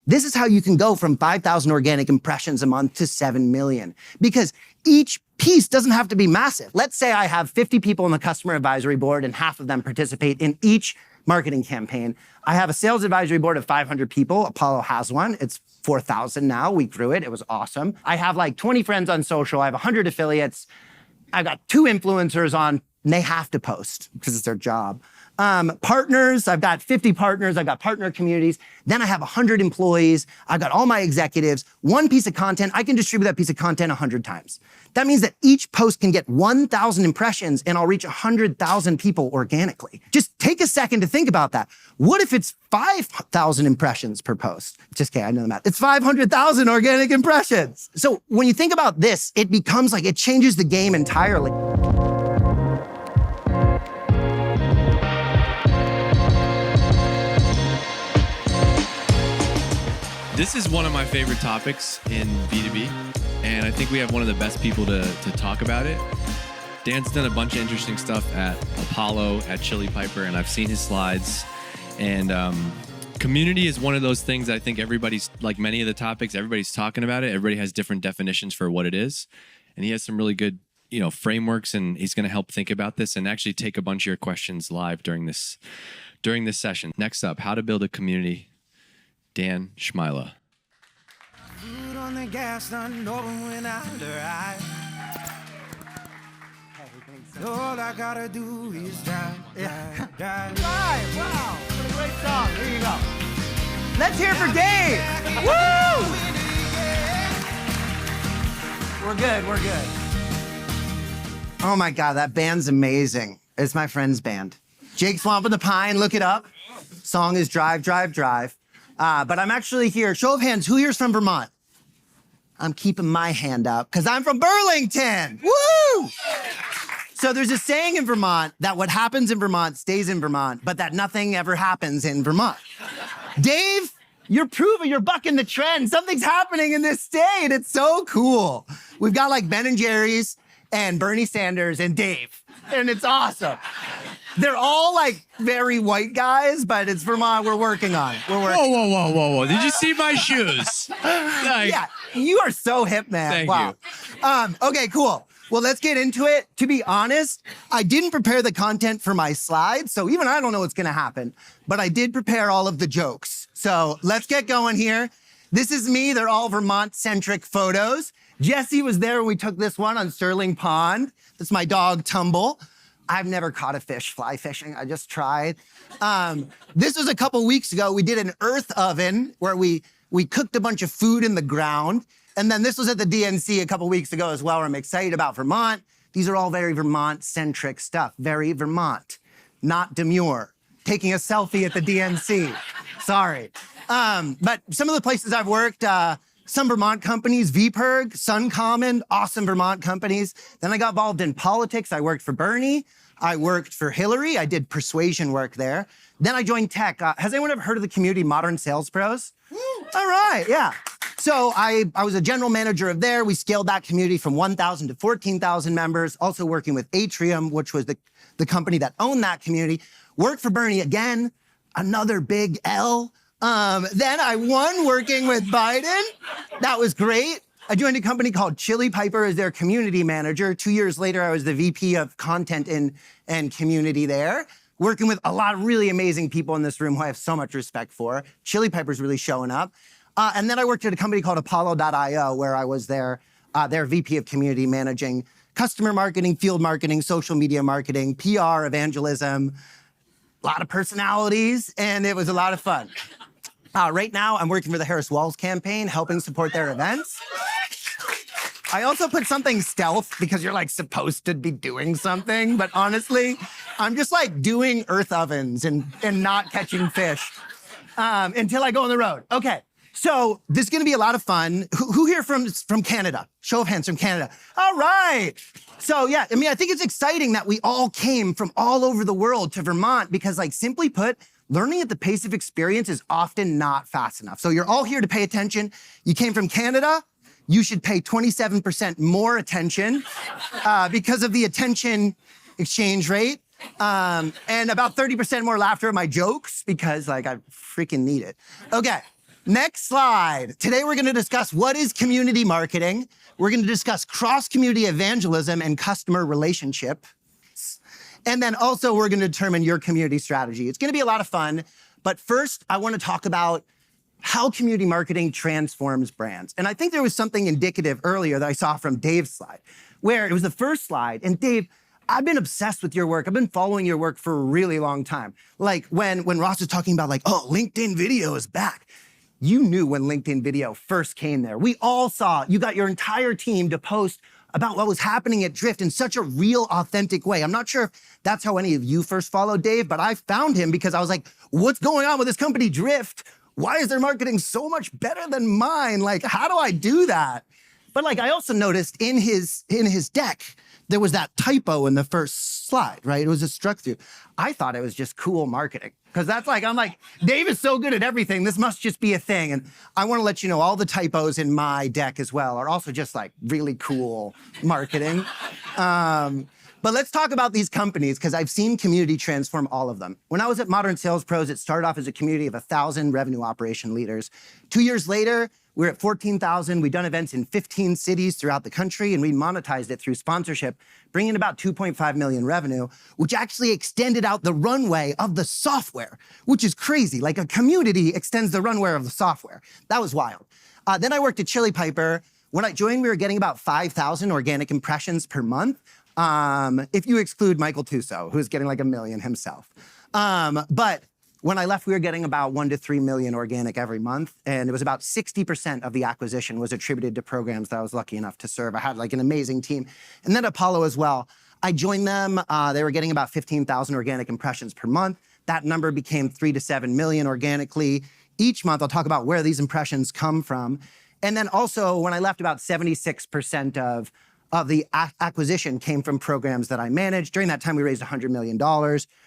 This is how you can go from 5,000 organic impressions a month to 7 million, because each piece doesn't have to be massive. Let's say I have 50 people on the customer advisory board and half of them participate in each marketing campaign. I have a sales advisory board of 500 people. Apollo has one. It's 4,000 now. We grew it. It was awesome. I have like 20 friends on social. I have 100 affiliates. I've got 2 influencers on, and they have to post because it's their job. Partners, I've got 50 partners. I've got partner communities. Then I have 100 employees. I've got all my executives. One piece of content, I can distribute that piece of content 100 times. That means that each post can get 1,000 impressions and I'll reach 100,000 people organically. Just take a second to think about that. What if it's 5,000 impressions per post? Just kidding, I know the math. It's 500,000 organic impressions. So when you think about this, it becomes like, it changes the game entirely. This is one of my favorite topics in B2B, and I think we have one of the best people to talk about it. Dan's done a bunch of interesting stuff at Apollo, at Chili Piper, and I've seen his slides. And community is one of those things I think everybody's, like many of the topics, everybody's talking about it. Everybody has different definitions for what it is. And he has some really good, frameworks, and he's going to help think about this and actually take a bunch of your questions live during this session. Next up, how to build a community. Dan Cmejla. Food on the gas, not knowing when I'm arrive. All I gotta do is drive. Drive, wow, what a great song. There you go. Let's hear for Dave. Woo! We're good. Oh my God, that band's amazing. It's my friend's band. Jake Swamp of the Pine, look it up. Song is Drive, Drive, Drive. But I'm actually here. Show of hands, who here's from Vermont? I'm keeping my hand up because I'm from Burlington. Woo! So there's a saying in Vermont that what happens in Vermont stays in Vermont, but that nothing ever happens in Vermont. Dave, you're bucking the trend. Something's happening in this state. It's so cool. We've got like Ben and Jerry's and Bernie Sanders and Dave, and it's awesome. They're all like very white guys, but it's Vermont we're working on. Whoa. Did you see my shoes? Yeah, you are so hip, man. Thank you. Okay, cool. Well, let's get into it. To be honest, I didn't prepare the content for my slides, so even I don't know what's gonna happen, but I did prepare all of the jokes. So let's get going here. This is me. They're all Vermont-centric photos. Jesse was there when we took this one on Sterling Pond. That's my dog, Tumble. I've never caught a fish fly fishing. I just tried. This was a couple weeks ago. We did an earth oven where we cooked a bunch of food in the ground. And then this was at the DNC a couple weeks ago as well, where I'm excited about Vermont. These are all very Vermont-centric stuff. Very Vermont, not demure. Taking a selfie at the DNC. Sorry. But some of the places I've worked, some Vermont companies, VPerg, Suncommon, awesome Vermont companies. Then I got involved in politics. I worked for Bernie. I worked for Hillary. I did persuasion work there. Then I joined tech. Has anyone ever heard of the community Modern Sales Pros? All right, yeah. So I was a general manager of there. We scaled that community from 1,000 to 14,000 members, also working with Atrium, which was the company that owned that community. Worked for Bernie again, another big L. Then I won working with Biden. That was great. I joined a company called Chili Piper as their community manager. 2 years later, I was the VP of content and community there, working with a lot of really amazing people in this room who I have so much respect for. Chili Piper's really showing up. And then I worked at a company called Apollo.io, where I was their VP of community, managing customer marketing, field marketing, social media marketing, PR, evangelism, a lot of personalities, and it was a lot of fun. Right now, I'm working for the Harris Walls campaign, helping support their events. I also put something stealth because you're like supposed to be doing something, but honestly, I'm just like doing earth ovens and not catching fish until I go on the road. Okay, so this is gonna be a lot of fun. Who here from Canada? Show of hands from Canada. All right. So yeah, I mean, I think it's exciting that we all came from all over the world to Vermont because, like, simply put, learning at the pace of experience is often not fast enough. So you're all here to pay attention. You came from Canada, you should pay 27% more attention because of the attention exchange rate. And about 30% more laughter at my jokes because, like, I freaking need it. Okay, Next slide. Today we're going to discuss what is community marketing. We're going to discuss cross-community evangelism and customer relationship. And then also we're going to determine your community strategy. It's going to be a lot of fun. But first, I want to talk about how community marketing transforms brands. And I think there was something indicative earlier that I saw from Dave's slide, where it was the first slide. And Dave, I've been obsessed with your work. I've been following your work for a really long time. Like when Ross was talking about like, oh, LinkedIn video is back. You knew when LinkedIn video first came there. We all saw, you got your entire team to post about what was happening at Drift in such a real, authentic way. I'm not sure if that's how any of you first followed Dave, but I found him because I was like, what's going on with this company Drift? Why is their marketing so much better than mine? Like, how do I do that? But like, I also noticed in his deck, there was that typo in the first slide, right? It was a struck through. I thought it was just cool marketing. Because that's like, I'm like, Dave is so good at everything. This must just be a thing. And I want to let you know all the typos in my deck as well are also just like really cool marketing. But let's talk about these companies because I've seen community transform all of them. When I was at Modern Sales Pros, it started off as a community of 1,000 revenue operation leaders. 2 years later, we're at 14,000. We've done events in 15 cities throughout the country, and we monetized it through sponsorship, bringing in about 2.5 million revenue, which actually extended out the runway of the software, which is crazy. Like a community extends the runway of the software. That was wild. Then I worked at Chili Piper. When I joined, we were getting about 5,000 organic impressions per month. If you exclude Michael Tuso, who's getting like 1 million himself. But when I left, we were getting about 1 to 3 million organic every month. And it was about 60% of the acquisition was attributed to programs that I was lucky enough to serve. I had like an amazing team. And then Apollo as well. I joined them. They were getting about 15,000 organic impressions per month. That number became 3 to 7 million organically. Each month, I'll talk about where these impressions come from. And then also, when I left, about 76% of the acquisition came from programs that I managed. During that time, we raised $100 million,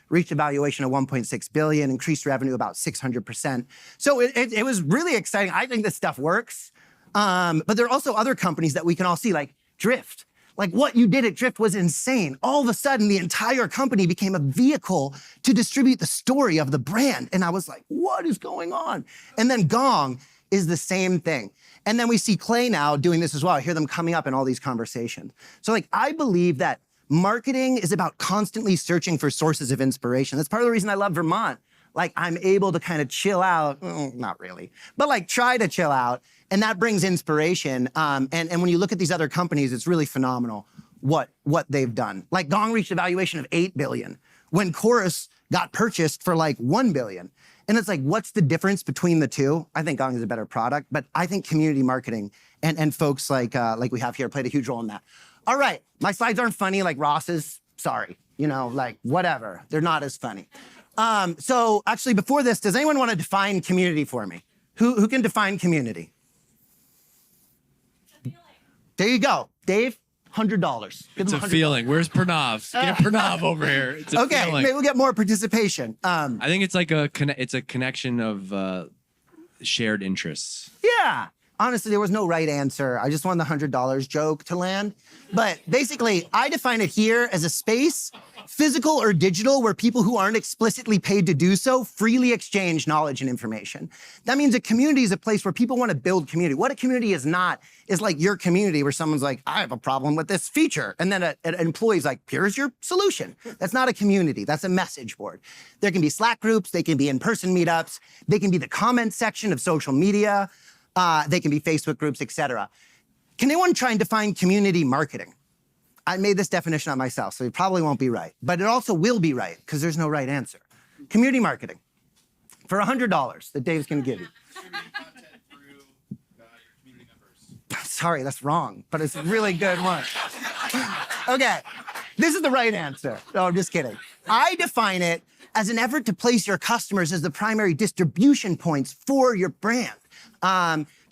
reached a valuation of $1.6 billion, increased revenue about 600%. So it was really exciting. I think this stuff works. But there are also other companies that we can all see, like Drift. Like what you did at Drift was insane. All of a sudden, the entire company became a vehicle to distribute the story of the brand. And I was like, what is going on? And then Gong is the same thing. And then we see Clay now doing this as well. I hear them coming up in all these conversations. So like, I believe that marketing is about constantly searching for sources of inspiration. That's part of the reason I love Vermont. Like I'm able to kind of chill out, not really, but like try to chill out. And that brings inspiration. And when you look at these other companies, it's really phenomenal what they've done. Like Gong reached a valuation of 8 billion when Chorus got purchased for like 1 billion. And it's like, what's the difference between the two? I think Gong is a better product, but I think community marketing and folks like we have here played a huge role in that. All right, my slides aren't funny like Ross's. Sorry, you know, like whatever. They're not as funny. So actually, before this, does anyone want to define community for me? Who can define community? There you go, Dave. $100. It's a feeling. Where's Pranav? Get Pranav over here. It's a okay, feeling. maybe we'll get more participation. I think it's like it's a connection of shared interests. Yeah. Honestly, there was no right answer. I just wanted the $100 joke to land. But basically, I define it here as a space, physical or digital, where people who aren't explicitly paid to do so freely exchange knowledge and information. That means a community is a place where people want to build community. What a community is not is like your community where someone's like, I have a problem with this feature. And then an employee's like, here's your solution. That's not a community. That's a message board. There can be Slack groups. They can be in-person meetups. They can be the comment section of social media. They can be Facebook groups, etc. Can anyone try and define community marketing? I made this definition up myself, so it probably won't be right. But it also will be right, because there's no right answer. Community marketing, for $100 that Dave's going to give you. Distributing content through your community members. Sorry, that's wrong, but it's a really good one. Okay, this is the right answer. No, I'm just kidding. I define it as an effort to place your customers as the primary distribution points for your brand.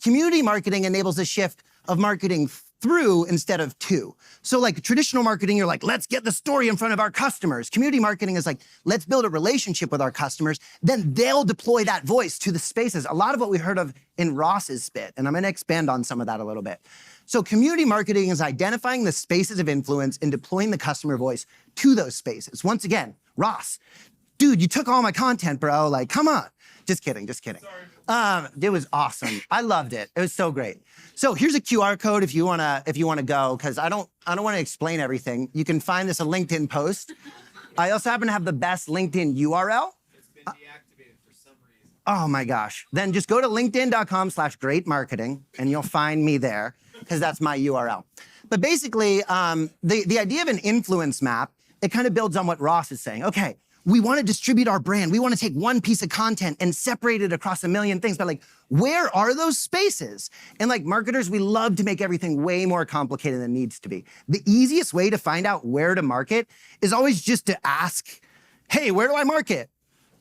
Community marketing enables a shift of marketing through instead of to. So like traditional marketing, you're like, let's get the story in front of our customers. Community marketing is like, let's build a relationship with our customers. Then they'll deploy that voice to the spaces. A lot of what we heard of in Ross's bit, and I'm going to expand on some of that a little bit. So community marketing is identifying the spaces of influence and deploying the customer voice to those spaces. Once again, Ross, dude, you took all my content, bro. Like, come on. Just kidding, just kidding. It was awesome. I loved it. It was so great. So here's a QR code if you wanna go, because I don't want to explain everything. You can find this a LinkedIn post. I also happen to have the best LinkedIn URL. It's been deactivated for some reason. Oh my gosh. Then just go to linkedin.com/greatmarketing and you'll find me there because that's my URL. But basically, the idea of an influence map, it kind of builds on what Ross is saying. Okay, we want to distribute our brand. We want to take one piece of content and separate it across a million things. But like, where are those spaces? And like marketers, we love to make everything way more complicated than it needs to be. The easiest way to find out where to market is always just to ask, hey, where do I market?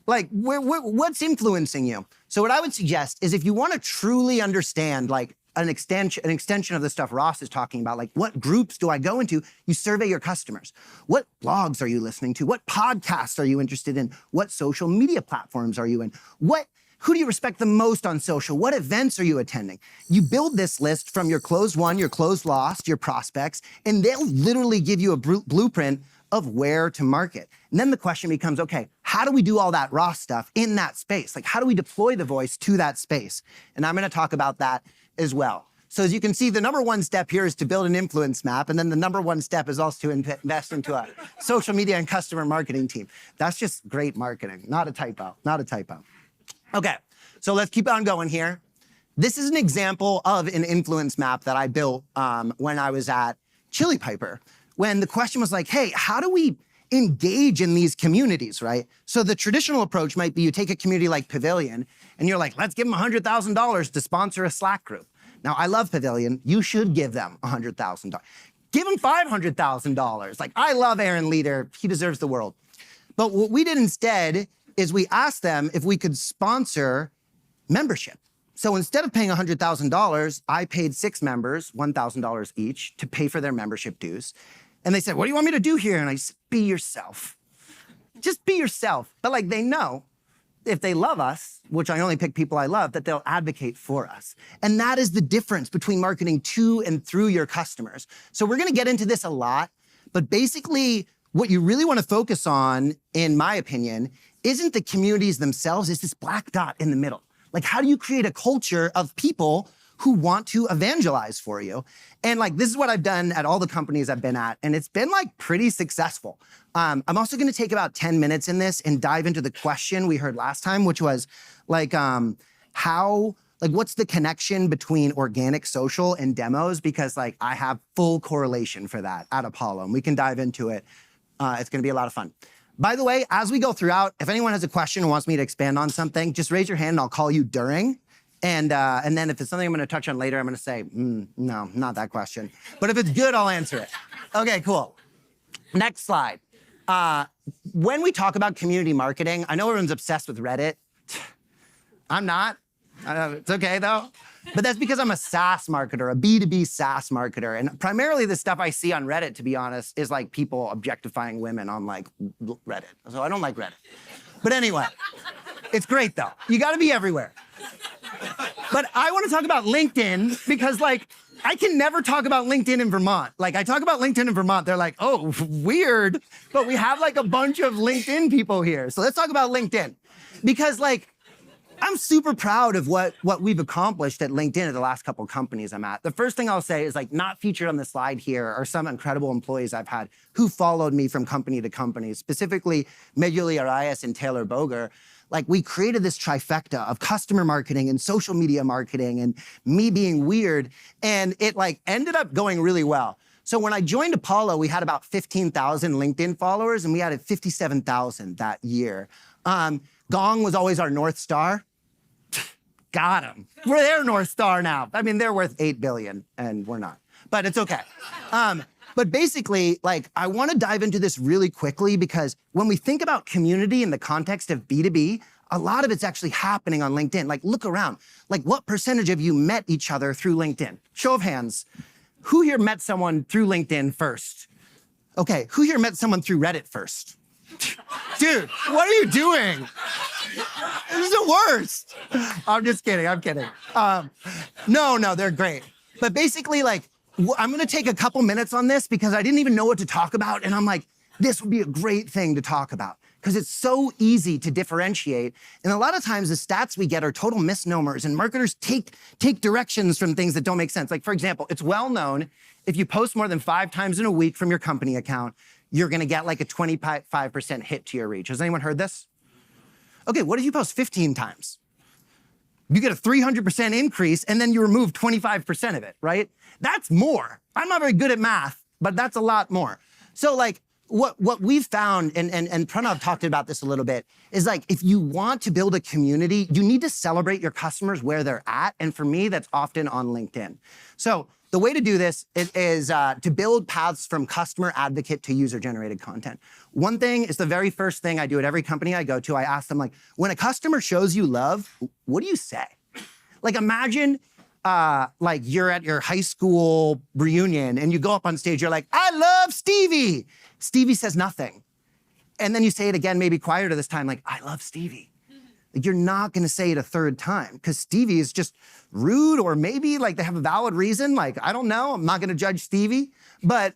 Like, what's influencing you? So what I would suggest is if you want to truly understand like an extension of the stuff Ross is talking about, like what groups do I go into? You survey your customers. What blogs are you listening to? What podcasts are you interested in? What social media platforms are you in? Who do you respect the most on social? What events are you attending? You build this list from your closed won, your closed lost, your prospects, and they'll literally give you a blueprint of where to market. And then the question becomes, okay, how do we do all that Ross stuff in that space? Like, how do we deploy the voice to that space? And I'm gonna talk about that as well. So as you can see, the number one step here is to build an influence map. And then the number one step is also to invest into a social media and customer marketing team. That's just great marketing, not a typo, not a typo. Okay, so let's keep on going here. This is an example of an influence map that I built when I was at Chili Piper, when the question was like, hey, how do we engage in these communities, right? So the traditional approach might be you take a community like Pavilion and you're like, let's give them $100,000 to sponsor a Slack group. Now, I love Pavilion. You should give them $100,000. Give them $500,000. Like, I love Aaron Leader. He deserves the world. But what we did instead is we asked them if we could sponsor membership. So instead of paying $100,000, I paid 6 members $1,000 each to pay for their membership dues. And they said, what do you want me to do here? And I said, be yourself. Just be yourself. But like, they know if they love us, which I only pick people I love, that they'll advocate for us. And that is the difference between marketing to and through your customers. So we're gonna get into this a lot, but basically what you really wanna focus on, in my opinion, isn't the communities themselves, it's this black dot in the middle. Like, how do you create a culture of people who want to evangelize for you? And like, this is what I've done at all the companies I've been at, and it's been like pretty successful. I'm also gonna take about 10 minutes in this and dive into the question we heard last time, which was like, what's the connection between organic social and demos? Because like, I have full correlation for that at Apollo, and we can dive into it. It's gonna be a lot of fun. By the way, as we go throughout, if anyone has a question and wants me to expand on something, just raise your hand and I'll call you during. And then if it's something I'm gonna touch on later, I'm gonna say, no, not that question. But if it's good, I'll answer it. Okay, cool. Next slide. When we talk about community marketing, I know everyone's obsessed with Reddit. I'm not. It's okay though. But that's because I'm a SaaS marketer, a B2B SaaS marketer. And primarily the stuff I see on Reddit, to be honest, is like people objectifying women on like Reddit. So I don't like Reddit. But anyway, it's great though. You gotta be everywhere. But I wanna talk about LinkedIn because like, I can never talk about LinkedIn in Vermont. Like I talk about LinkedIn in Vermont, they're like, oh, weird. But we have like a bunch of LinkedIn people here. So let's talk about LinkedIn. Because like, I'm super proud of what we've accomplished at LinkedIn at the last couple of companies I'm at. The first thing I'll say is like not featured on the slide here are some incredible employees I've had who followed me from company to company, specifically Mejuli Arias and Taylor Boger. Like we created this trifecta of customer marketing and social media marketing and me being weird. And it like ended up going really well. So when I joined Apollo, we had about 15,000 LinkedIn followers and we added 57,000 that year. Gong was always our North Star. Got them. We're their North Star now. I mean, they're worth 8 billion and we're not, but it's okay. But basically, like, I wanna dive into this really quickly because when we think about community in the context of B2B, a lot of it's actually happening on LinkedIn. Like, look around. Like, what percentage of you met each other through LinkedIn? Show of hands. Who here met someone through LinkedIn first? Okay, who here met someone through Reddit first? Dude, what are you doing? This is the worst. I'm just kidding, I'm kidding. No, they're great. But basically, like, I'm gonna take a couple minutes on this because I didn't even know what to talk about. And I'm like, this would be a great thing to talk about. because it's so easy to differentiate. And a lot of times the stats we get are total misnomers, and marketers take directions from things that don't make sense. Like, for example, it's well known if you post more than 5 times in a week from your company account, you're gonna get like a 25% hit to your reach. Has anyone heard this? Okay, what if you post 15 times? You get a 300% increase, and then you remove 25% of it, right? That's more. I'm not very good at math, but that's a lot more. So like, what we've found, and Pranav talked about this a little bit, is like, if you want to build a community, you need to celebrate your customers where they're at. And for me, that's often on LinkedIn. So the way to do this is to build paths from customer advocate to user-generated content. One thing is the very first thing I do at every company I go to. I ask them, like, when a customer shows you love, what do you say? Like, imagine like you're at your high school reunion and you go up on stage, you're like, I love Stevie. Stevie says nothing. And then you say it again, maybe quieter this time, like, I love Stevie. Like, you're not gonna say it a third time because Stevie is just rude, or maybe like they have a valid reason. Like, I don't know, I'm not gonna judge Stevie. But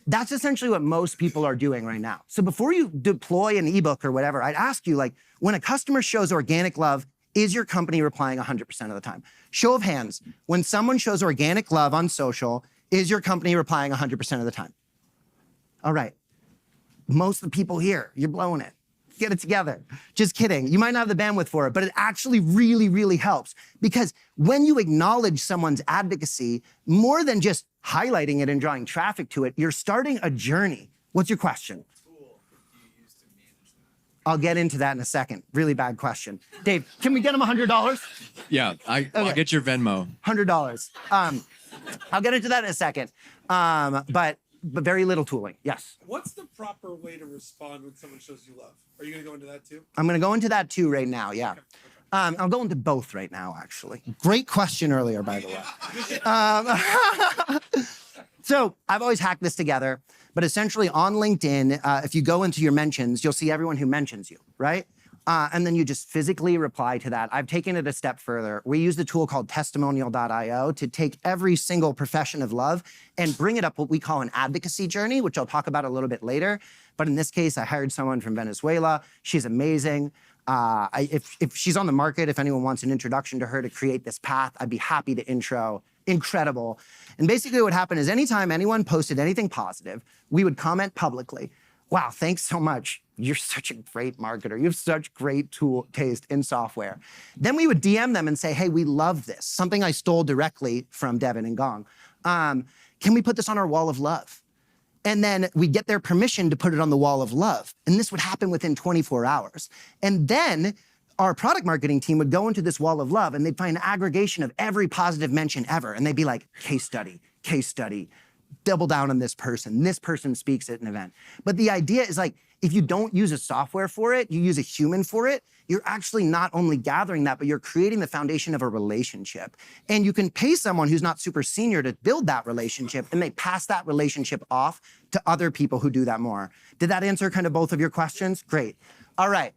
that's essentially what most people are doing right now. So before you deploy an ebook or whatever, I'd ask you, like, when a customer shows organic love, is your company replying 100% of the time? Show of hands, when someone shows organic love on social, is your company replying 100% of the time? All right, most of the people here, you're blowing it. Get it together. Just kidding. You might not have the bandwidth for it, but it actually really, really helps. Because when you acknowledge someone's advocacy, more than just highlighting it and drawing traffic to it, you're starting a journey. What's your question? I'll get into that in a second. Really bad question. Dave, can we get him $100? Yeah, I'll get your Venmo. $100. I'll get into that in a second. But very little tooling. Yes. What's the proper way to respond when someone shows you love? Are you going to go into that too? I'm going to go into that too right now. Yeah. I'll go into both right now, actually. Great question earlier, by the way. So I've always hacked this together, but essentially on LinkedIn, if you go into your mentions, you'll see everyone who mentions you, right? And then you just physically reply to that. I've taken it a step further. We use the tool called testimonial.io to take every single profession of love and bring it up what we call an advocacy journey, which I'll talk about a little bit later. But in this case, I hired someone from Venezuela. She's amazing. If she's on the market, if anyone wants an introduction to her to create this path, I'd be happy to intro. Incredible. And basically what happened is anytime anyone posted anything positive, we would comment publicly, wow, thanks so much. You're such a great marketer. You have such great taste in software. Then we would DM them and say, hey, we love this. Something I stole directly from Devin and Gong. Can we put this on our wall of love? And then we get their permission to put it on the wall of love. And this would happen within 24 hours. And then our product marketing team would go into this wall of love and they'd find an aggregation of every positive mention ever. And they'd be like, case study, double down on this person speaks at an event. But the idea is like, if you don't use a software for it, you use a human for it, you're actually not only gathering that, but you're creating the foundation of a relationship. And you can pay someone who's not super senior to build that relationship, and they pass that relationship off to other people who do that more. Did that answer kind of both of your questions? Great. All right.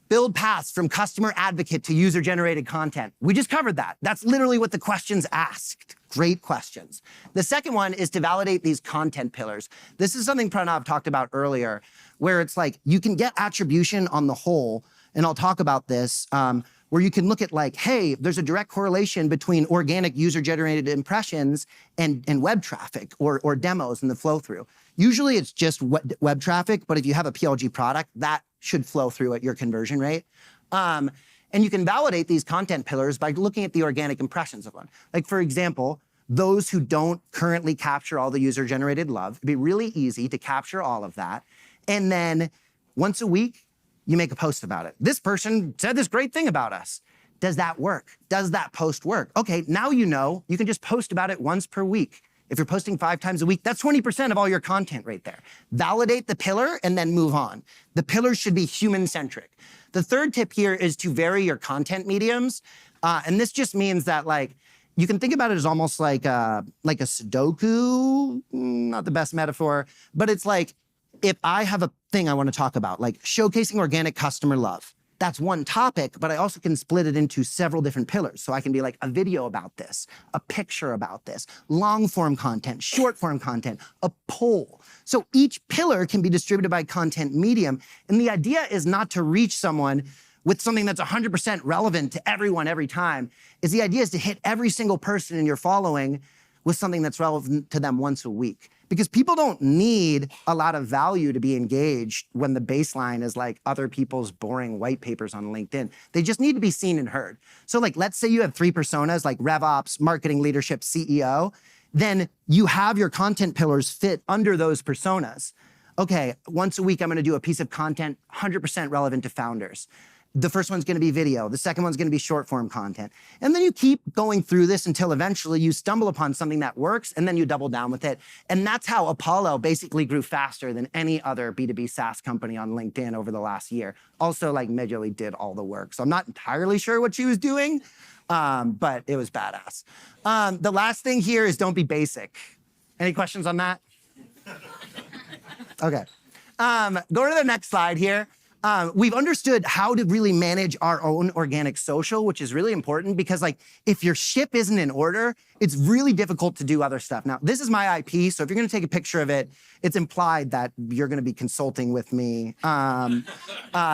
Build paths from customer advocate to user-generated content. We just covered that. That's literally what the questions asked. Great questions. The second one is to validate these content pillars. This is something Pranav talked about earlier, where it's like you can get attribution on the whole, and I'll talk about this, where you can look at like, hey, there's a direct correlation between organic user-generated impressions and web traffic or demos and the flow through. Usually it's just web traffic, but if you have a PLG product, that should flow through at your conversion rate. And you can validate these content pillars by looking at the organic impressions of one. Like, for example, those who don't currently capture all the user-generated love, it'd be really easy to capture all of that. And then once a week, you make a post about it. This person said this great thing about us. Does that work? Does that post work? Okay, now you know, you can just post about it once per week. If you're posting 5 times a week, that's 20% of all your content right there. Validate the pillar and then move on. The pillars should be human-centric. The third tip here is to vary your content mediums. And this just means that like, you can think about it as almost like a Sudoku, not the best metaphor, but it's like, if I have a thing I want to talk about, like showcasing organic customer love, that's one topic, but I also can split it into several different pillars. So I can be like a video about this, a picture about this, long form content, short form content, a poll. So each pillar can be distributed by content medium. And the idea is not to reach someone with something that's 100% relevant to everyone every time. The idea is to hit every single person in your following with something that's relevant to them once a week. Because people don't need a lot of value to be engaged when the baseline is like other people's boring white papers on LinkedIn. They just need to be seen and heard. So like, let's say you have 3 personas like RevOps, marketing, leadership, CEO, then you have your content pillars fit under those personas. Okay, once a week, I'm gonna do a piece of content 100% relevant to founders. The first one's gonna be video. The second one's gonna be short form content. And then you keep going through this until eventually you stumble upon something that works and then you double down with it. And that's how Apollo basically grew faster than any other B2B SaaS company on LinkedIn over the last year. Also, like Cmejla did all the work. So I'm not entirely sure what she was doing, but it was badass. The last thing here is don't be basic. Any questions on that? Okay. Go to the next slide here. We've understood how to really manage our own organic social, which is really important because like if your ship isn't in order, it's really difficult to do other stuff. Now, this is my IP, so if you're gonna take a picture of it, it's implied that you're gonna be consulting with me.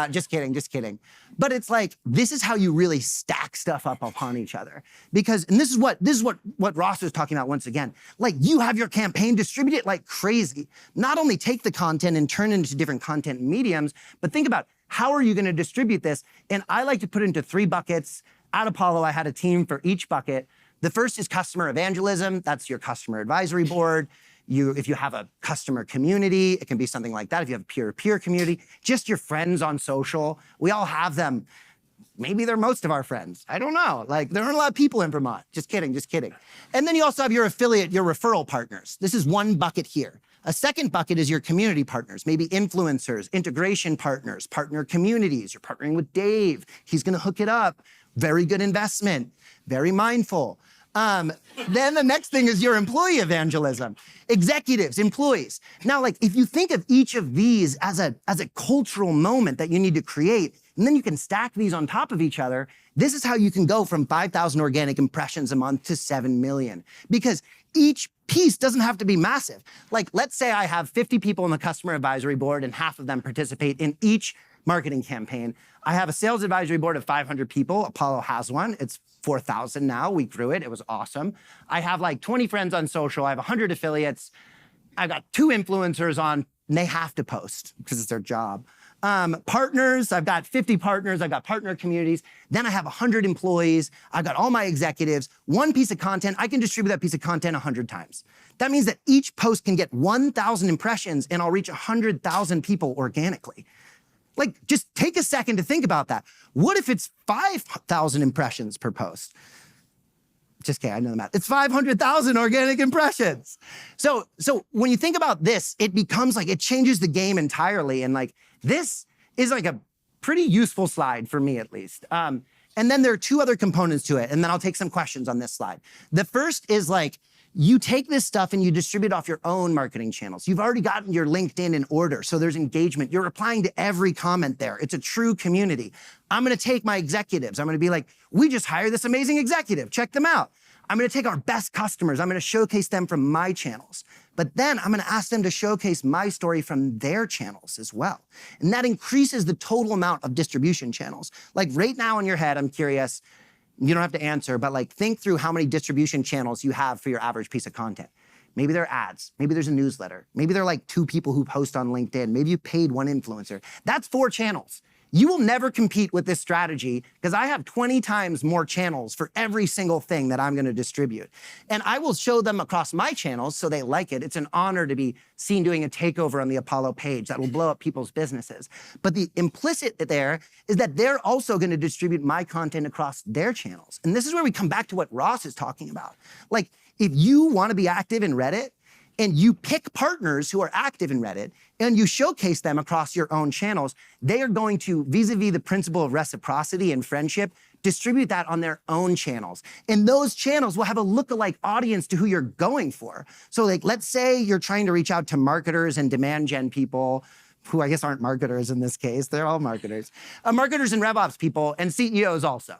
Just kidding. But it's like, this is how you really stack stuff up upon each other. Because, and this is what Ross was talking about once again, like you have your campaign, distribute it like crazy. Not only take the content and turn it into different content mediums, but think about how are you gonna distribute this? And I like to put it into 3 buckets. At Apollo, I had a team for each bucket. The first is customer evangelism. That's your customer advisory board. If you have a customer community, it can be something like that. If you have a peer-to-peer community, just your friends on social, we all have them. Maybe they're most of our friends. I don't know. Like, there aren't a lot of people in Vermont. Just kidding. And then you also have your affiliate, your referral partners. This is one bucket here. A second bucket is your community partners, maybe influencers, integration partners, partner communities. You're partnering with Dave. He's gonna hook it up. Very good investment, very mindful. Then the next thing is your employee evangelism. Executives, employees. Now, like if you think of each of these as a cultural moment that you need to create, and then you can stack these on top of each other, this is how you can go from 5,000 organic impressions a month to 7 million. Because each piece doesn't have to be massive. Like let's say I have 50 people on the customer advisory board and half of them participate in each marketing campaign. I have a sales advisory board of 500 people. Apollo has one. It's 4,000 now. We grew it. It was awesome. I have like 20 friends on social. I have 100 affiliates. I've got 2 influencers on, and they have to post because it's their job. Partners, I've got 50 partners. I've got partner communities. Then I have 100 employees. I've got all my executives. One piece of content, I can distribute that piece of content 100 times. That means that each post can get 1,000 impressions and I'll reach 100,000 people organically. Like, just take a second to think about that. What if it's 5,000 impressions per post? Just kidding, I know the math. It's 500,000 organic impressions. So when you think about this, it becomes like, it changes the game entirely. And like, this is like a pretty useful slide for me at least. And then there are 2 other components to it. And then I'll take some questions on this slide. The first is like, you take this stuff and you distribute off your own marketing channels. You've already gotten your LinkedIn in order, so there's engagement. You're replying to every comment there. It's a true community. I'm gonna take my executives. I'm gonna be like, we just hired this amazing executive. Check them out. I'm gonna take our best customers. I'm gonna showcase them from my channels. But then I'm gonna ask them to showcase my story from their channels as well. And that increases the total amount of distribution channels. Like right now in your head, I'm curious, you don't have to answer, but like think through how many distribution channels you have for your average piece of content. Maybe they're ads, maybe there's a newsletter, maybe they're like 2 people who post on LinkedIn, maybe you paid 1 influencer. That's 4 channels. You will never compete with this strategy because I have 20 times more channels for every single thing that I'm gonna distribute. And I will show them across my channels so they like it. It's an honor to be seen doing a takeover on the Apollo page that will blow up people's businesses. But the implicit there is that they're also gonna distribute my content across their channels. And this is where we come back to what Ross is talking about. Like, if you wanna be active in Reddit, and you pick partners who are active in Reddit and you showcase them across your own channels, they are going to, vis-a-vis the principle of reciprocity and friendship, distribute that on their own channels. And those channels will have a lookalike audience to who you're going for. So like, let's say you're trying to reach out to marketers and demand gen people, who I guess aren't marketers in this case. They're all marketers. Marketers and RevOps people and CEOs also,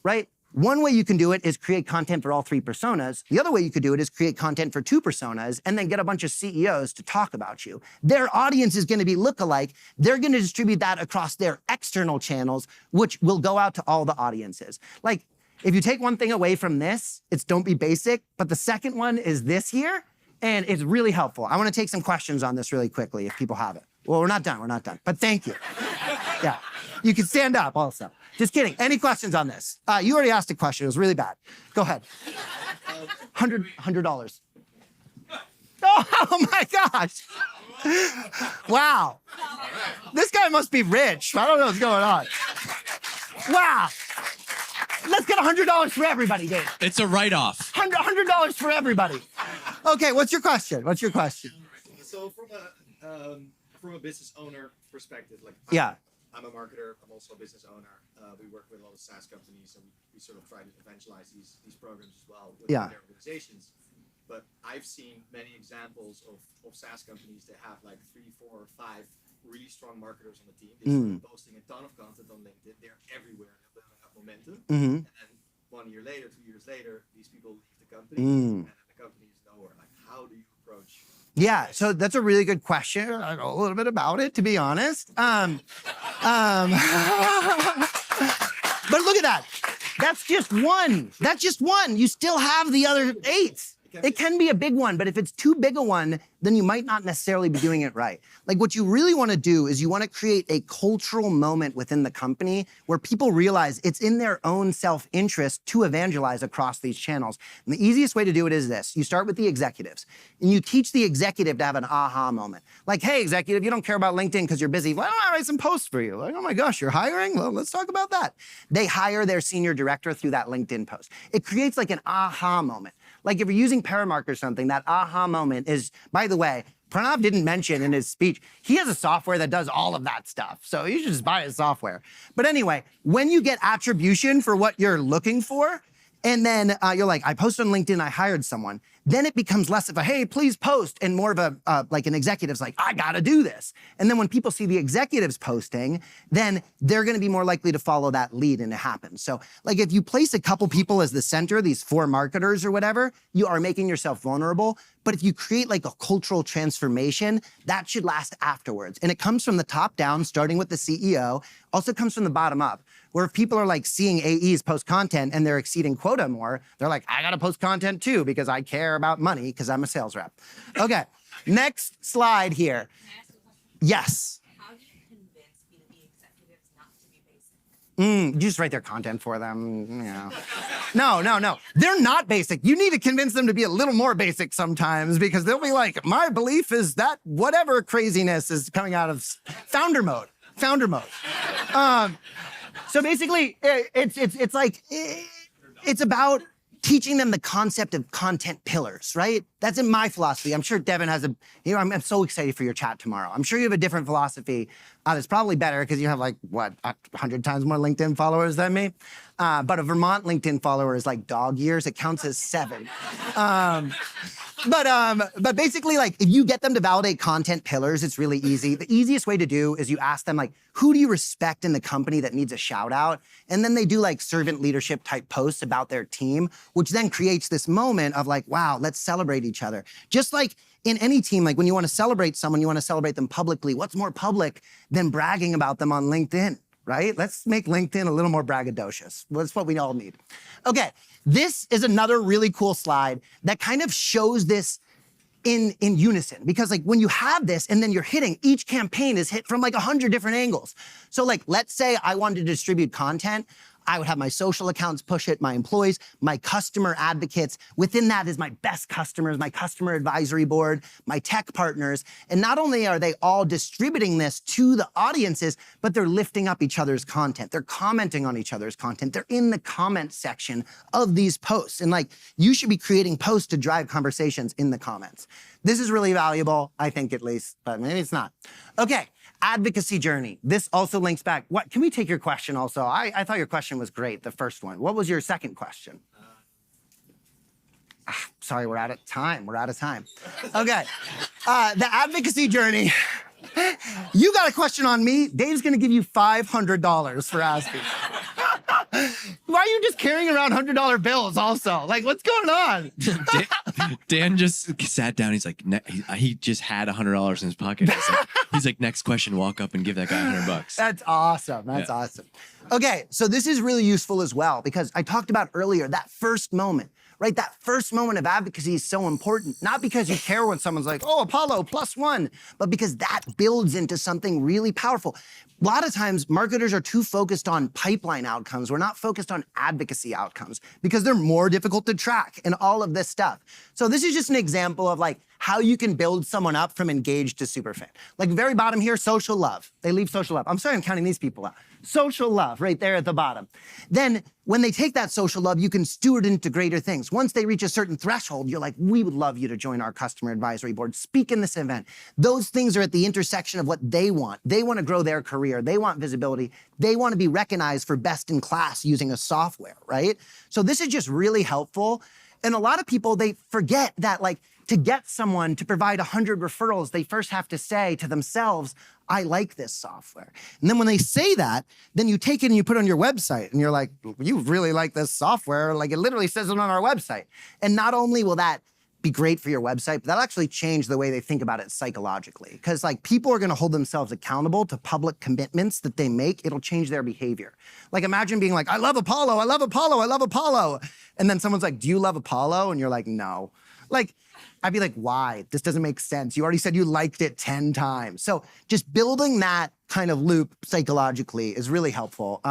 right? One way you can do it is create content for all three personas. The other way you could do it is create content for two personas and then get a bunch of CEOs to talk about you. Their audience is going to be lookalike. They're going to distribute that across their external channels, which will go out to all the audiences. Like, if you take one thing away from this, it's don't be basic, but the second one is this here, and it's really helpful. I want to take some questions on this really quickly if people have it. Well, we're not done, but thank you. Yeah, you can stand up also. Just kidding. Any questions on this? You already asked a question. It was really bad. Go ahead. $100. Oh my gosh. Wow. This guy must be rich. I don't know what's going on. Wow. Let's get $100 for everybody, Dave. It's a write-off. $100 for everybody. Okay, what's your question? So from a business owner perspective, like Yeah. I'm a marketer, I'm also a business owner. We work with a lot of SaaS companies, and we sort of try to evangelize these programs as well with Yeah. their organizations. But I've seen many examples of SaaS companies that have like 3, 4, 5 really strong marketers on the team. They're sort of posting a ton of content on LinkedIn. They're everywhere. They're building up momentum. And then 1 year later, 2 years later, these people leave the company, and then the company is nowhere. Like, how do you approach? Yeah, so that's a really good question. I know a little bit about it, to be honest. But look at that. That's just one. You still have the other 8. It can be a big one, but if it's too big a one, then you might not necessarily be doing it right. Like, what you really want to do is you want to create a cultural moment within the company where people realize it's in their own self-interest to evangelize across these channels. And the easiest way to do it is this. You start with the executives, and you teach the executive to have an aha moment. Like, hey, executive, you don't care about LinkedIn because you're busy. Why don't I write some posts for you? Like, oh my gosh, you're hiring? Well, let's talk about that. They hire their senior director through that LinkedIn post. It creates like an aha moment. Like, if you're using Paramark or something, that aha moment is, by the way, Pranav didn't mention in his speech, he has a software that does all of that stuff. So you should just buy his software. But anyway, when you get attribution for what you're looking for, and then you're like, I posted on LinkedIn, I hired someone. Then it becomes less of a, hey, please post, and more of a, like an executive's like, I gotta do this. And then when people see the executives posting, then they're gonna be more likely to follow that lead and it happens. So like, if you place a couple people as the center, these 4 marketers or whatever, you are making yourself vulnerable. But if you create like a cultural transformation, that should last afterwards. And it comes from the top down, starting with the CEO, also comes from the bottom up, where if people are like seeing AEs post content and they're exceeding quota more, they're like, I gotta post content too because I care about money because I'm a sales rep. Okay, next slide here. Can I ask a question? Yes. How do you convince B2B executives not to be basic? You just write their content for them. Yeah. No. They're not basic. You need to convince them to be a little more basic sometimes because they'll be like, my belief is that whatever craziness is coming out of founder mode. So basically, it's about teaching them the concept of content pillars, right? That's in my philosophy. I'm sure Devin has I'm so excited for your chat tomorrow. I'm sure you have a different philosophy. It's probably better because you have 100 times more LinkedIn followers than me. But a Vermont LinkedIn follower is like dog years. It counts as 7. But basically, like, if you get them to validate content pillars, it's really easy. The easiest way to do is you ask them, like, who do you respect in the company that needs a shout out? And then they do like servant leadership type posts about their team, which then creates this moment of like, wow, let's celebrate each other. Just like in any team, like when you want to celebrate someone, you want to celebrate them publicly. What's more public than bragging about them on LinkedIn? Right? Let's make LinkedIn a little more braggadocious. That's what we all need. Okay, this is another really cool slide that kind of shows this in unison. Because like when you have this and then you're hitting, each campaign is hit from like 100 different angles. So like, let's say I wanted to distribute content. I would have my social accounts push it, my employees, my customer advocates. Within that is my best customers, my customer advisory board, my tech partners. And not only are they all distributing this to the audiences, but they're lifting up each other's content. They're commenting on each other's content. They're in the comment section of these posts. And like, you should be creating posts to drive conversations in the comments. This is really valuable, I think at least, but maybe it's not. Okay. Advocacy journey. This also links back. What? Can we take your question also? I thought your question was great, the first one. What was your second question? Sorry, we're out of time. Okay. The advocacy journey. You got a question on me? Dave's gonna give you $500 for asking. Why are you just carrying around $100 bills also? Like, what's going on? Dan just sat down. He's like, he just had $100 in his pocket. He's like, next question, walk up and give that guy $100. That's awesome. That's awesome. Okay, so this is really useful as well because I talked about earlier that first moment, right? That first moment of advocacy is so important, not because you care when someone's like, oh, Apollo +1, but because that builds into something really powerful. A lot of times, marketers are too focused on pipeline outcomes. We're not focused on advocacy outcomes because they're more difficult to track and all of this stuff. So this is just an example of like how you can build someone up from engaged to super fan. Like very bottom here, social love. They leave social love. I'm sorry I'm counting these people out. Social love right there at the bottom. Then when they take that social love, you can steward into greater things. Once they reach a certain threshold, you're like, we would love you to join our customer advisory board, speak in this event. Those things are at the intersection of what they want. They want to grow their career. They want visibility. They want to be recognized for best in class using a software, right? So this is just really helpful. And a lot of people, they forget that like to get someone to provide 100 referrals, they first have to say to themselves, I like this software. And then when they say that, then you take it and you put it on your website and you're like, you really like this software. Like it literally says it on our website. And not only will that be great for your website, but that'll actually change the way they think about it psychologically. Because like people are gonna hold themselves accountable to public commitments that they make. It'll change their behavior. Like imagine being like, I love Apollo, I love Apollo, I love Apollo. And then someone's like, do you love Apollo? And you're like, no. Like, I'd be like, why? This doesn't make sense. You already said you liked it 10 times. So just building that kind of loop psychologically is really helpful.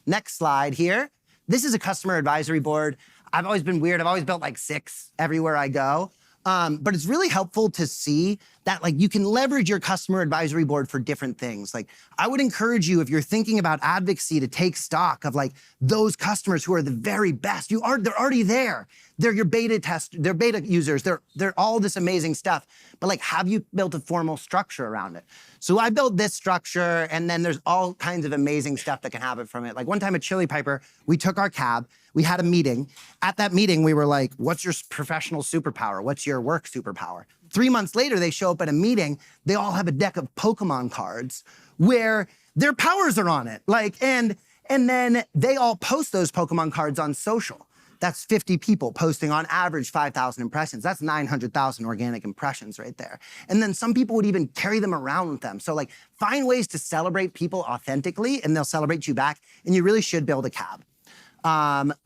Next slide here. This is a customer advisory board. I've always been weird. I've always built like 6 everywhere I go. But it's really helpful to see that like you can leverage your customer advisory board for different things. Like I would encourage you, if you're thinking about advocacy, to take stock of like those customers who are the very best. They're already there. They're your beta they're beta users. They're all this amazing stuff. But like, have you built a formal structure around it? So I built this structure, and then there's all kinds of amazing stuff that can happen from it. Like one time at Chili Piper, we took our cab, we had a meeting. At that meeting, we were like, what's your professional superpower? What's your work superpower? 3 months later, they show up at a meeting. They all have a deck of Pokemon cards where their powers are on it. Like, and then they all post those Pokemon cards on social. That's 50 people posting on average 5,000 impressions. That's 900,000 organic impressions right there. And then some people would even carry them around with them. So like find ways to celebrate people authentically and they'll celebrate you back. And you really should build a cab.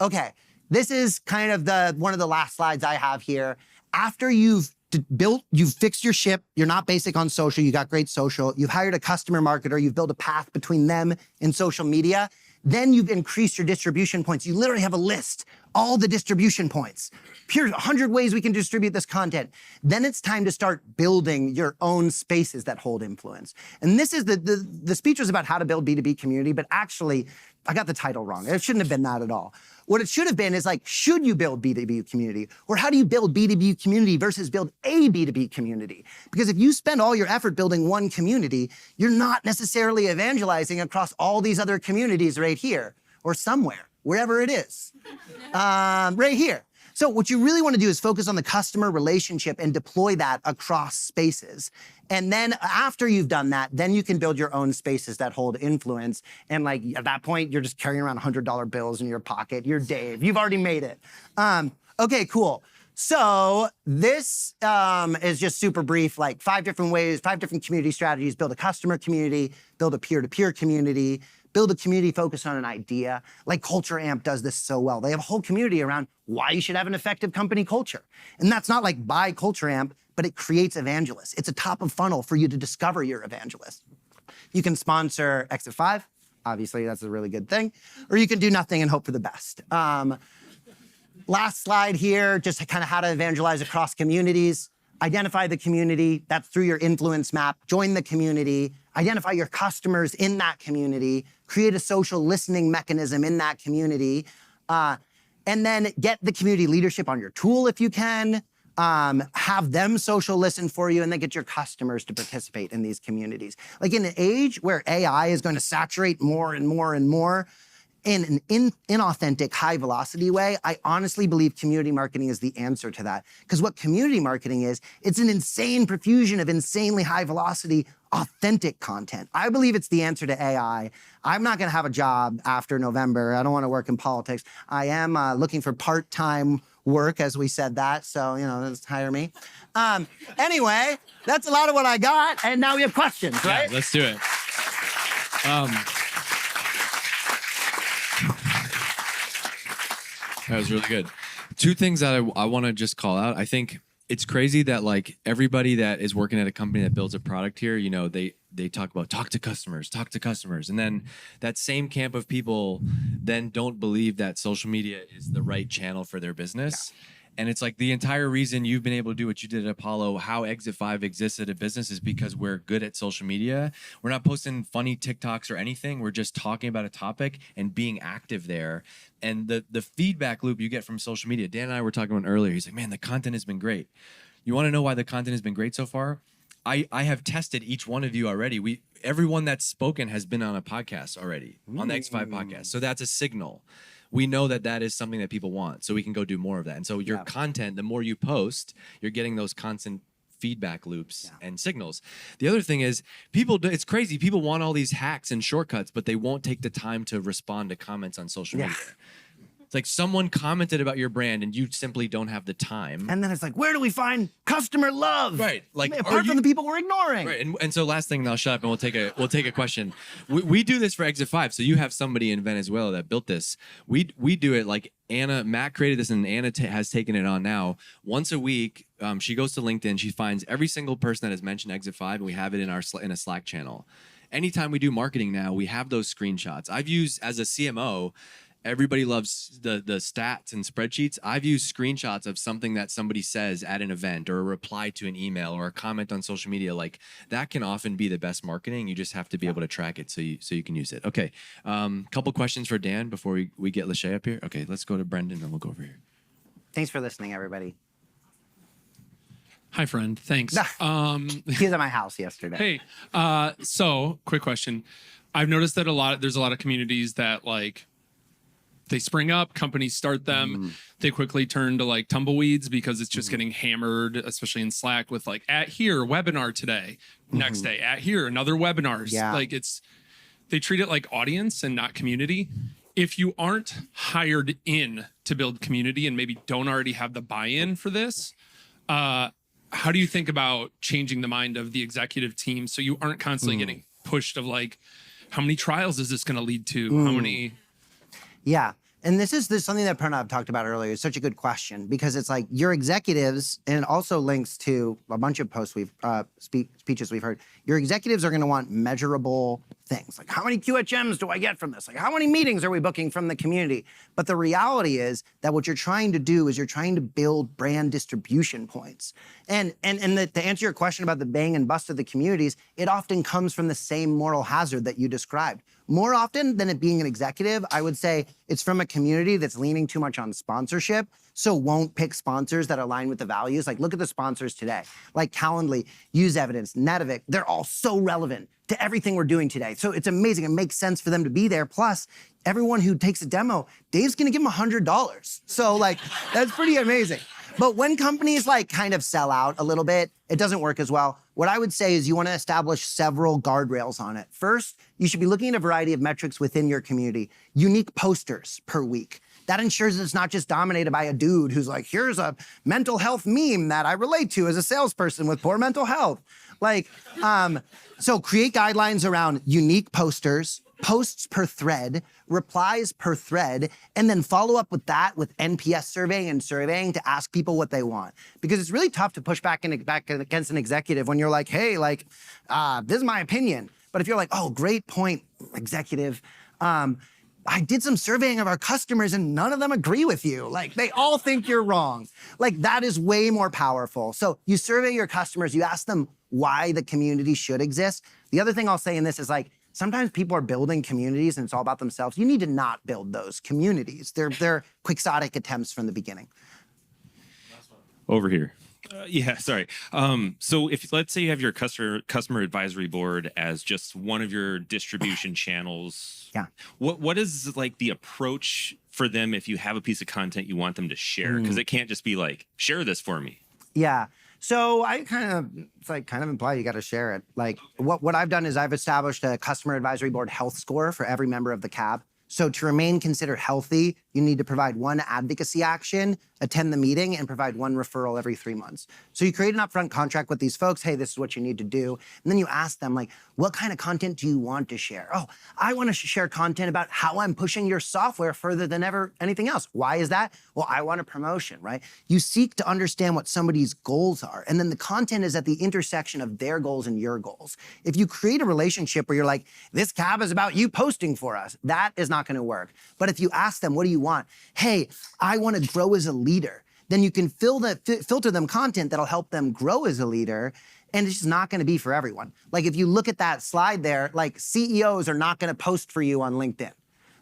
Okay, this is kind of one of the last slides I have here. After you've fixed your ship, you're not basic on social, you got great social, you've hired a customer marketer, you've built a path between them and social media, then you've increased your distribution points. You literally have a list, all the distribution points. Here's 100 ways we can distribute this content. Then it's time to start building your own spaces that hold influence. And this is the speech was about how to build B2B community, but actually, I got the title wrong. It shouldn't have been that at all. What it should have been is like, should you build B2B community? Or how do you build B2B community versus build a B2B community? Because if you spend all your effort building one community, you're not necessarily evangelizing across all these other communities right here or somewhere, wherever it is, right here. So what you really want to do is focus on the customer relationship and deploy that across spaces. And then after you've done that, then you can build your own spaces that hold influence. And like at that point, you're just carrying around $100 bills in your pocket. You're Dave. You've already made it. Okay, cool. So this is just super brief, like 5 different ways, 5 different community strategies: build a customer community, build a peer-to-peer community, build a community focused on an idea. Like Culture Amp does this so well. They have a whole community around why you should have an effective company culture. And that's not like buy Culture Amp, but it creates evangelists. It's a top of funnel for you to discover your evangelist. You can sponsor Exit 5. Obviously, that's a really good thing. Or you can do nothing and hope for the best. Last slide here, just kind of how to evangelize across communities. Identify the community. That's through your influence map. Join the community. Identify your customers in that community. Create a social listening mechanism in that community. And then get the community leadership on your tool if you can. Have them social listen for you, and then get your customers to participate in these communities. Like in an age where AI is going to saturate more and more and more in an inauthentic, high velocity way, I honestly believe community marketing is the answer to that. Because what community marketing is, it's an insane profusion of insanely high velocity, authentic content. I believe it's the answer to AI. I'm not going to have a job after November. I don't want to work in politics. I am looking for part-time work, as we said that. So, just hire me. Anyway, that's a lot of what I got. And now we have questions, right? Yeah, let's do it. That was really good. Two things that I want to just call out. I think it's crazy that like everybody that is working at a company that builds a product here, they talk about talk to customers. And then that same camp of people then don't believe that social media is the right channel for their business. Yeah. And it's like the entire reason you've been able to do what you did at Apollo, how Exit 5 exists at a business is because we're good at social media. We're not posting funny TikToks or anything. We're just talking about a topic and being active there. And the feedback loop you get from social media, Dan and I were talking about earlier. He's like, man, the content has been great. You want to know why the content has been great so far? I have tested each one of you already. Everyone that's spoken has been on a podcast already, on the X5 podcast. So that's a signal. We know that is something that people want, so we can go do more of that. And so your content, the more you post, you're getting those constant feedback loops and signals. The other thing is it's crazy. People want all these hacks and shortcuts, but they won't take the time to respond to comments on social media. It's like someone commented about your brand and you simply don't have the time. And then it's like, where do we find customer love? Right. Like apart from the people we're ignoring. Right. And so last thing, and I'll shut up and we'll take a question. We do this for Exit 5. So you have somebody in Venezuela that built this. We do it like Matt created this and Anna has taken it on now. Once a week, she goes to LinkedIn, she finds every single person that has mentioned Exit 5 and we have it in a Slack channel. Anytime we do marketing now, we have those screenshots. I've used as a CMO, everybody loves the stats and spreadsheets. I've used screenshots of something that somebody says at an event or a reply to an email or a comment on social media. Like that can often be the best marketing. You just have to be able to track it so you can use it. Okay, couple questions for Dan before we get Lachey up here. Okay, let's go to Brendan and we'll go over here. Thanks for listening, everybody. Hi, friend. Thanks. He was at my house yesterday. Hey, so quick question. I've noticed that there's a lot of communities that like they spring up, companies start them, they quickly turn to like tumbleweeds because it's just getting hammered, especially in Slack with like at here webinar today, next day at here another webinars. Yeah. Like they treat it like audience and not community. If you aren't hired in to build community and maybe don't already have the buy-in for this, how do you think about changing the mind of the executive team so you aren't constantly getting pushed of like, how many trials is this going to lead to? How many? Yeah. And this is something that Pranav talked about earlier. It's such a good question because it's like your executives, and it also links to a bunch of posts speeches we've heard. Your executives are going to want measurable things. Like how many QHMs do I get from this? Like how many meetings are we booking from the community? But the reality is that what you're trying to do is you're trying to build brand distribution points. And to answer your question about the bang and bust of the communities, it often comes from the same moral hazard that you described. More often than it being an executive, I would say it's from a community that's leaning too much on sponsorship, so won't pick sponsors that align with the values. Like look at the sponsors today, like Calendly, Use Evidence, Netivic. They're all so relevant to everything we're doing today. So it's amazing. It makes sense for them to be there. Plus, everyone who takes a demo, Dave's gonna give them $100. So like, that's pretty amazing. But when companies like kind of sell out a little bit, it doesn't work as well. What I would say is you want to establish several guardrails on it. First, you should be looking at a variety of metrics within your community. Unique posters per week. That ensures that it's not just dominated by a dude who's like, here's a mental health meme that I relate to as a salesperson with poor mental health. Like, so create guidelines around unique posters, posts per thread, replies per thread, and then follow up with that with NPS surveying to ask people what they want. Because it's really tough to push back against an executive when you're like, hey, like, this is my opinion. But if you're like, oh, great point, executive. I did some surveying of our customers and none of them agree with you. Like they all think you're wrong. Like that is way more powerful. So you survey your customers, you ask them why the community should exist. The other thing I'll say in this is like, sometimes people are building communities and it's all about themselves. You need to not build those communities. They're quixotic attempts from the beginning. Over here. Yeah, sorry. So if let's say you have your customer advisory board as just one of your distribution channels, yeah. What is like the approach for them if you have a piece of content you want them to share? Because it can't just be like, share this for me. Yeah. So I it's like kind of imply you got to share it. Like what I've done is I've established a customer advisory board health score for every member of the cab. So to remain considered healthy, you need to provide one advocacy action, attend the meeting, and provide one referral every 3 months. So you create an upfront contract with these folks. Hey, this is what you need to do. And then you ask them, like, what kind of content do you want to share? Oh, I want to share content about how I'm pushing your software further than ever anything else. Why is that? Well, I want a promotion, right? You seek to understand what somebody's goals are. And then the content is at the intersection of their goals and your goals. If you create a relationship where you're like, this cab is about you posting for us, that is not going to work. But if you ask them, what do you want? Hey, I want to grow as a leader. Then you can filter them content that'll help them grow as a leader. And it's just not going to be for everyone. Like if you look at that slide there, like CEOs are not going to post for you on LinkedIn,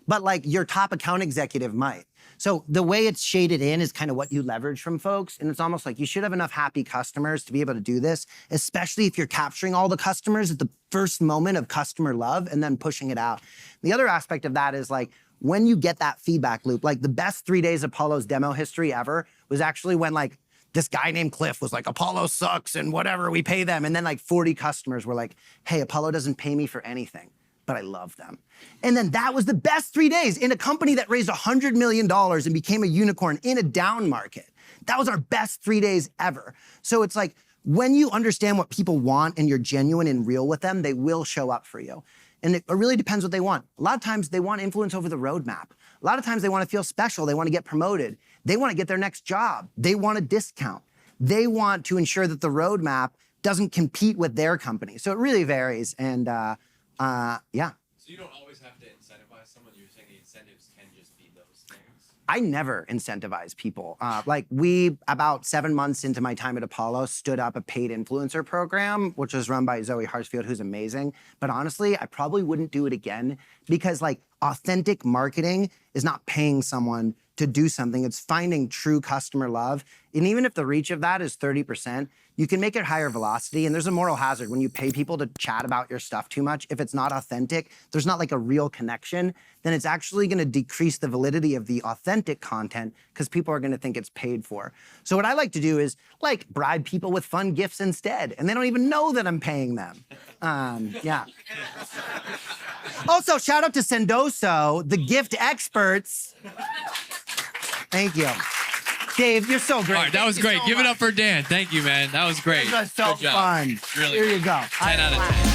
but like your top account executive might. So the way it's shaded in is kind of what you leverage from folks. And it's almost like you should have enough happy customers to be able to do this, especially if you're capturing all the customers at the first moment of customer love and then pushing it out. The other aspect of that is like, when you get that feedback loop, like the best 3 days of Apollo's demo history ever was actually when like this guy named Cliff was like, Apollo sucks and whatever, we pay them. And then like 40 customers were like, hey, Apollo doesn't pay me for anything, but I love them. And then that was the best 3 days in a company that raised $100 million and became a unicorn in a down market. That was our best 3 days ever. So it's like, when you understand what people want and you're genuine and real with them, they will show up for you. And it really depends what they want. A lot of times they want influence over the roadmap. A lot of times they want to feel special. They want to get promoted. They want to get their next job. They want a discount. They want to ensure that the roadmap doesn't compete with their company. So it really varies. And yeah. So you don't always have to incentivize someone. You're saying the incentives can just be those things. I never incentivize people. Like we, about 7 months into my time at Apollo, stood up a paid influencer program, which was run by Zoe Hartsfield, who's amazing. But honestly, I probably wouldn't do it again because like authentic marketing is not paying someone to do something. It's finding true customer love. And even if the reach of that is 30%, you can make it higher velocity. And there's a moral hazard when you pay people to chat about your stuff too much. If it's not authentic, there's not like a real connection, then it's actually going to decrease the validity of the authentic content because people are going to think it's paid for. So what I like to do is like bribe people with fun gifts instead. And they don't even know that I'm paying them. Yeah. Also, shout out to Sendoso, the gift experts. Thank you. Dave, you're so great. All right, that was great. Give it up for Dan. Thank you, man. That was great. That was so Good job. fun. Really Here you good. go. 10 out of 10.